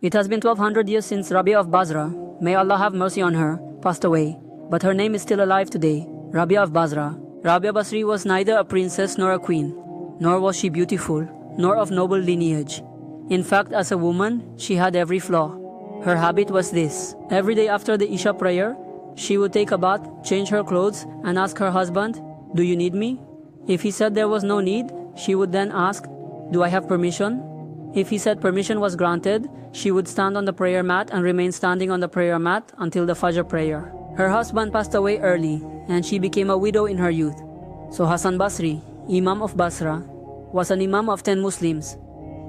It has been 1200 years since Rabia of Basra, may Allah have mercy on her, passed away, but her name is still alive today, Rabia of Basra. Rabia Basri was neither a princess nor a queen, nor was she beautiful, nor of noble lineage. In fact, as a woman, she had every flaw. Her habit was this: every day after the Isha prayer, she would take a bath, change her clothes, and ask her husband, "Do you need me?" If he said there was no need, she would then ask, "Do I have permission?" If he said permission was granted, she would stand on the prayer mat and remain standing on the prayer mat until the Fajr prayer. Her husband passed away early, and she became a widow in her youth. So Hassan Basri, Imam of Basra, was an Imam of 10 Muslims.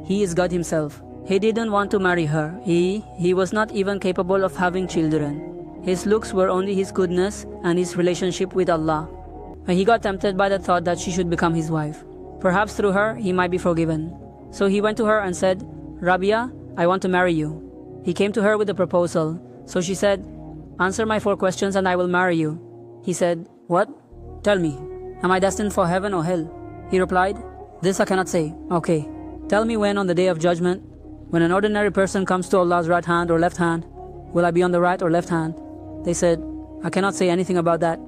He is God himself. He didn't want to marry her. He was not even capable of having children. His looks were only his goodness and his relationship with Allah. And he got tempted by the thought that she should become his wife. Perhaps through her, he might be forgiven. So he went to her and said, "Rabia, I want to marry you." He came to her with a proposal. So she said, "Answer my 4 questions and I will marry you." He said, "What? Tell me, am I destined for heaven or hell?" He replied, "This I cannot say." "Okay, tell me when on the day of judgment, when an ordinary person comes to Allah's right hand or left hand, will I be on the right or left hand?" They said, "I cannot say anything about that."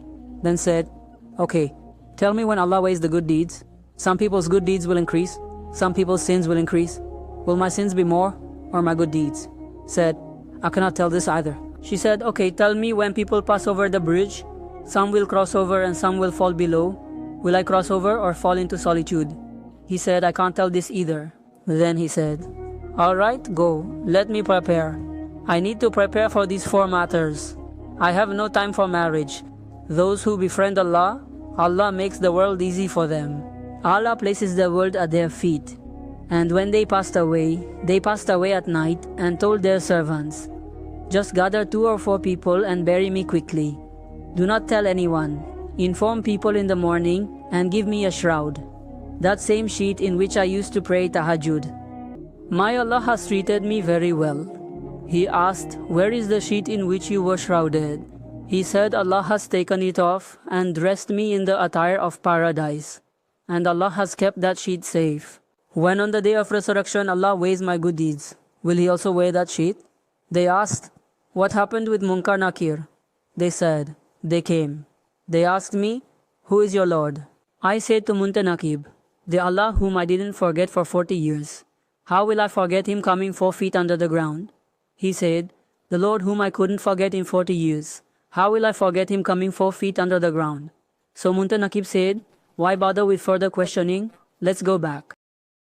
Then said, "Okay, tell me when Allah weighs the good deeds. Some people's good deeds will increase, some people's sins will increase. Will my sins be more or my good deeds?" Said, "I cannot tell this either." She said, "Okay, tell me when people pass over the bridge, some will cross over and some will fall below. Will I cross over or fall into solitude?" He said, "I can't tell this either." Then he said, "All right, go, let me prepare. I need to prepare for these 4 matters. I have no time for marriage. Those who befriend Allah, Allah makes the world easy for them. Allah places the world at their feet. And when they passed away at night and told their servants, 'Just gather 2 or 4 people and bury me quickly. Do not tell anyone. Inform people in the morning and give me a shroud, that same sheet in which I used to pray tahajjud.' My Allah has treated me very well." He asked, "Where is the sheet in which you were shrouded?" He said, "Allah has taken it off and dressed me in the attire of paradise. And Allah has kept that sheet safe. When on the day of resurrection Allah weighs my good deeds, will He also weigh that sheet?" They asked, "What happened with Munkar Nakir?" They said, "They came. They asked me, 'Who is your Lord?' I said to Muntanakib, 'The Allah whom I didn't forget for 40 years. How will I forget Him coming 4 feet under the ground?' He said, 'The Lord whom I couldn't forget in 40 years. How will I forget Him coming 4 feet under the ground?' So Muntanakib said, 'Why bother with further questioning? Let's go back.'